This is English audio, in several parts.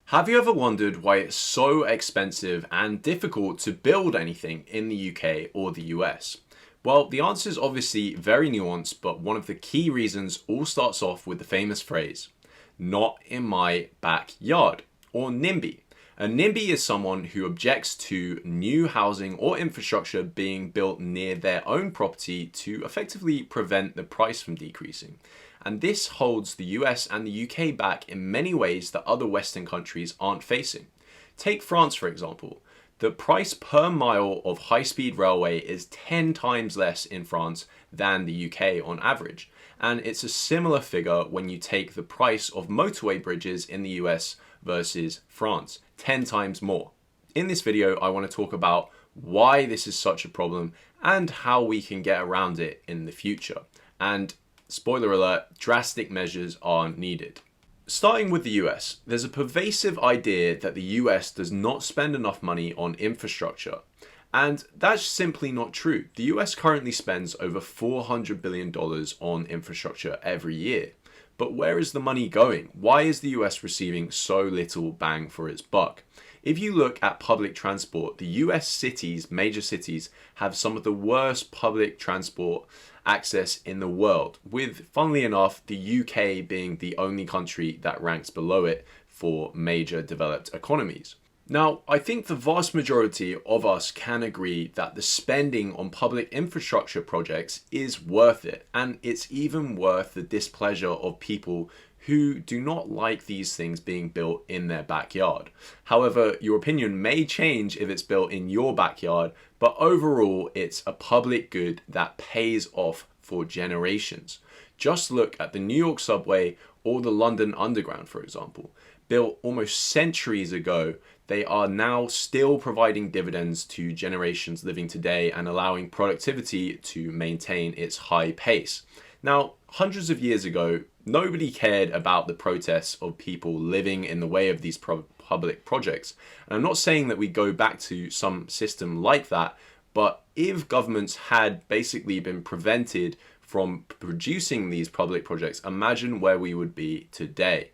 Have you ever wondered why it's so expensive and difficult to build anything in the UK or the US? Well, the answer is obviously very nuanced, but one of the key reasons all starts off with the famous phrase, "not in my backyard," or NIMBY. A NIMBY is someone who objects to new housing or infrastructure being built near their own property to effectively prevent the price from decreasing. And this holds the US and the UK back in many ways that other Western countries aren't facing. Take France, for example. The price per mile of high-speed railway is 10 times less in France than the UK on average. And it's a similar figure when you take the price of motorway bridges in the US versus France, 10 times more. In this video, I want to talk about why this is such a problem and how we can get around it in the future. And spoiler alert, drastic measures are needed. Starting with the US, there's a pervasive idea that the US does not spend enough money on infrastructure. And that's simply not true. The US currently spends over $400 billion on infrastructure every year. But where is the money going? Why is the US receiving so little bang for its buck? If you look at public transport, the US cities, major cities, have some of the worst public transport access in the world, with, funnily enough, the UK being the only country that ranks below it for major developed economies. Now, I think the vast majority of us can agree that the spending on public infrastructure projects is worth it, and it's even worth the displeasure of people who do not like these things being built in their backyard. However, your opinion may change if it's built in your backyard, but overall, it's a public good that pays off for generations. Just look at the New York subway or the London Underground, for example. Built almost centuries ago, they are now still providing dividends to generations living today and allowing productivity to maintain its high pace. Now, hundreds of years ago, nobody cared about the protests of people living in the way of these public projects. And I'm not saying that we go back to some system like that, but if governments had basically been prevented from producing these public projects, imagine where we would be today.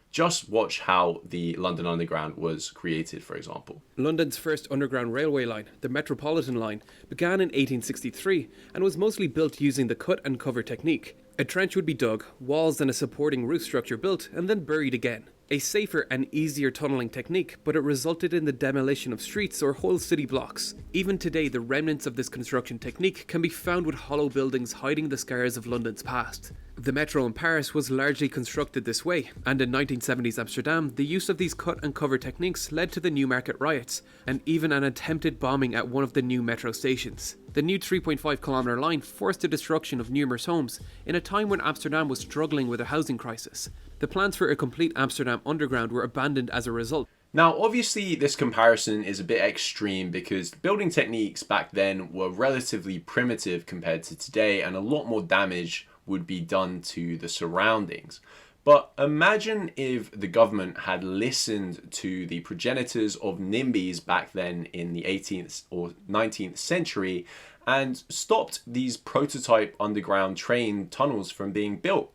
Just watch how the London Underground was created, for example. London's first underground railway line, the Metropolitan line, began in 1863 and was mostly built using the cut and cover technique. A trench would be dug, walls and a supporting roof structure built, and then buried again. A safer and easier tunnelling technique, but it resulted in the demolition of streets or whole city blocks. Even today, the remnants of this construction technique can be found with hollow buildings hiding the scars of London's past. The metro in Paris was largely constructed this way, and in 1970s Amsterdam, the use of these cut and cover techniques led to the Newmarket riots, and even an attempted bombing at one of the new metro stations. The new 3.5-kilometre line forced the destruction of numerous homes in a time when Amsterdam was struggling with a housing crisis. The plans for a complete Amsterdam underground were abandoned as a result. Now, obviously, this comparison is a bit extreme because building techniques back then were relatively primitive compared to today, and a lot more damage would be done to the surroundings. But imagine if the government had listened to the progenitors of NIMBYs back then in the 18th or 19th century and stopped these prototype underground train tunnels from being built.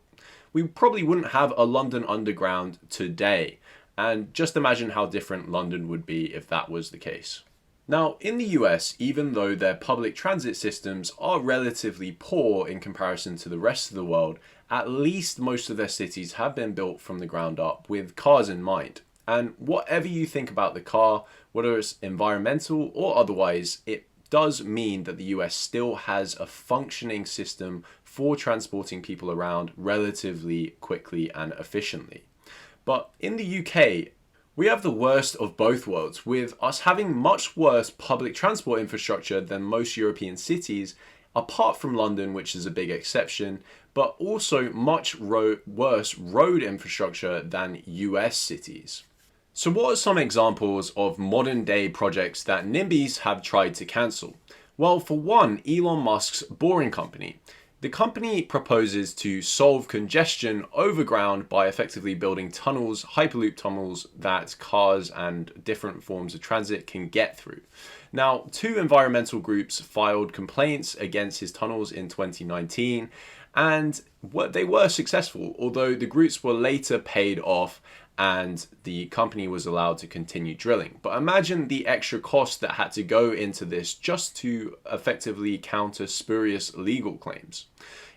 We probably wouldn't have a London Underground today. And just imagine how different London would be if that was the case. Now, in the US, even though their public transit systems are relatively poor in comparison to the rest of the world, at least most of their cities have been built from the ground up with cars in mind. And whatever you think about the car, whether it's environmental or otherwise, it does mean that the US still has a functioning system for transporting people around relatively quickly and efficiently. But in the UK, we have the worst of both worlds, with us having much worse public transport infrastructure than most European cities, apart from London, which is a big exception, but also much worse road infrastructure than US cities. So what are some examples of modern day projects that NIMBYs have tried to cancel? Well, for one, Elon Musk's Boring Company. The company proposes to solve congestion overground by effectively building tunnels, hyperloop tunnels that cars and different forms of transit can get through. Now, 2 environmental groups filed complaints against his tunnels in 2019, and they were successful, although the groups were later paid off and the company was allowed to continue drilling. But imagine the extra cost that had to go into this just to effectively counter spurious legal claims.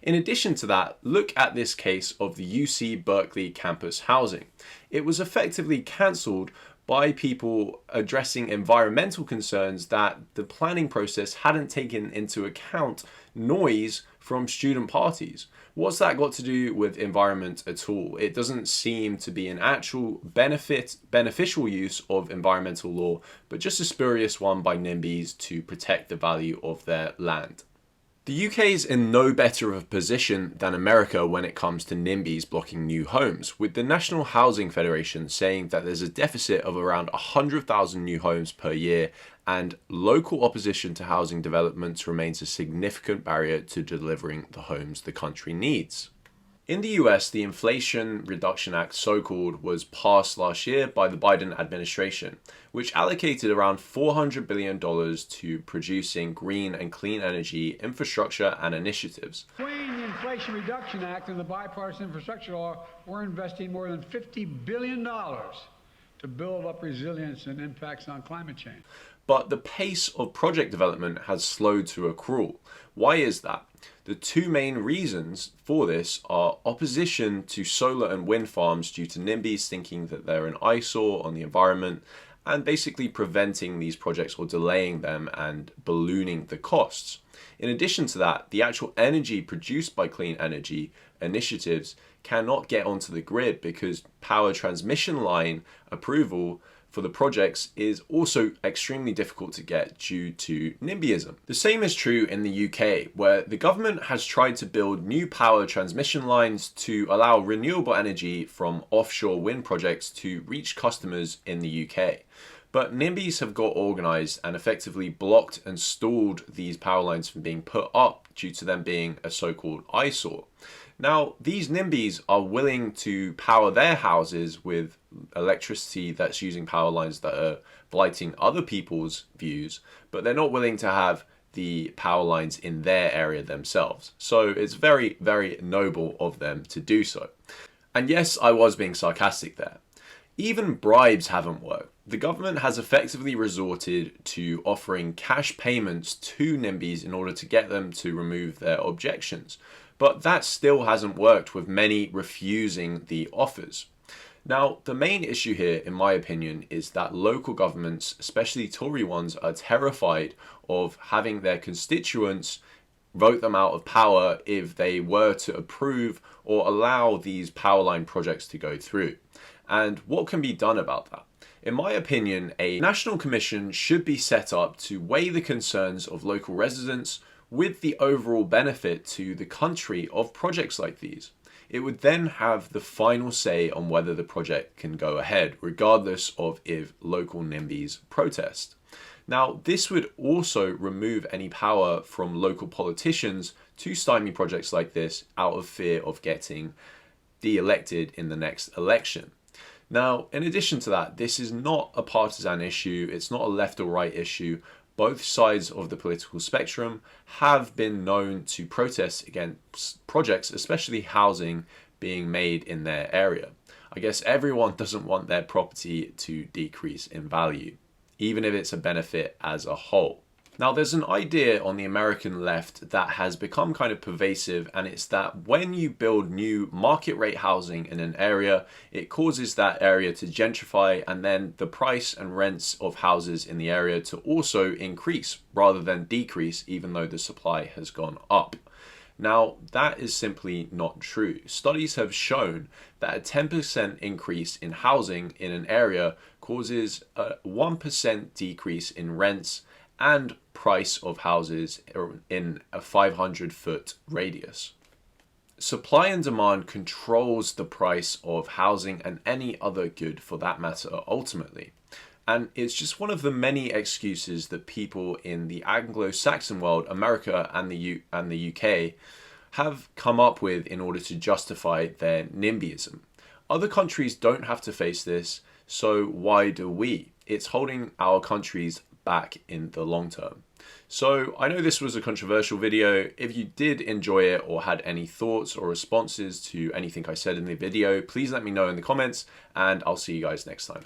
In addition to that, look at this case of the UC Berkeley campus housing. It was effectively cancelled by people addressing environmental concerns that the planning process hadn't taken into account noise from student parties. What's that got to do with environment at all? It doesn't seem to be an actual beneficial use of environmental law, but just a spurious one by NIMBYs to protect the value of their land. The UK is in no better of a position than America when it comes to NIMBYs blocking new homes, with the National Housing Federation saying that there's a deficit of around 100,000 new homes per year, and local opposition to housing developments remains a significant barrier to delivering the homes the country needs. In the US, the Inflation Reduction Act, so-called, was passed last year by the Biden administration, which allocated around $400 billion to producing green and clean energy infrastructure and initiatives. Between the Inflation Reduction Act and the bipartisan infrastructure law, we're investing more than $50 billion to build up resilience and impacts on climate change. But the pace of project development has slowed to a crawl. Why is that? The two main reasons for this are opposition to solar and wind farms due to NIMBYs thinking that they're an eyesore on the environment, and basically preventing these projects or delaying them and ballooning the costs. In addition to that, the actual energy produced by clean energy initiatives cannot get onto the grid because power transmission line approval for the projects is also extremely difficult to get due to NIMBY-ism. The same is true in the UK, where the government has tried to build new power transmission lines to allow renewable energy from offshore wind projects to reach customers in the UK. But NIMBYs have got organised and effectively blocked and stalled these power lines from being put up due to them being a so-called eyesore. Now, these NIMBYs are willing to power their houses with electricity that's using power lines that are blighting other people's views, but they're not willing to have the power lines in their area themselves. So it's very, very noble of them to do so. And yes, I was being sarcastic there. Even bribes haven't worked. The government has effectively resorted to offering cash payments to NIMBYs in order to get them to remove their objections. But that still hasn't worked, with many refusing the offers. Now, the main issue here, in my opinion, is that local governments, especially Tory ones, are terrified of having their constituents vote them out of power if they were to approve or allow these power line projects to go through. And what can be done about that? In my opinion, a national commission should be set up to weigh the concerns of local residents with the overall benefit to the country of projects like these. It would then have the final say on whether the project can go ahead, regardless of if local NIMBYs protest. Now, this would also remove any power from local politicians to stymie projects like this out of fear of getting de-elected in the next election. Now, in addition to that, this is not a partisan issue, it's not a left or right issue. Both sides of the political spectrum have been known to protest against projects, especially housing, being made in their area. I guess everyone doesn't want their property to decrease in value, even if it's a benefit as a whole. Now, there's an idea on the American left that has become kind of pervasive, and it's that when you build new market rate housing in an area, it causes that area to gentrify, and then the price and rents of houses in the area to also increase rather than decrease, even though the supply has gone up. Now, that is simply not true. Studies have shown that a 10% increase in housing in an area causes a 1% decrease in rents and price of houses in a 500-foot radius. Supply and demand controls the price of housing and any other good for that matter ultimately. And it's just one of the many excuses that people in the Anglo-Saxon world, America and the UK, have come up with in order to justify their NIMBYism. Other countries don't have to face this, so why do we? It's holding our countries back in the long term. So I know this was a controversial video. If you did enjoy it or had any thoughts or responses to anything I said in the video, please let me know in the comments, and I'll see you guys next time.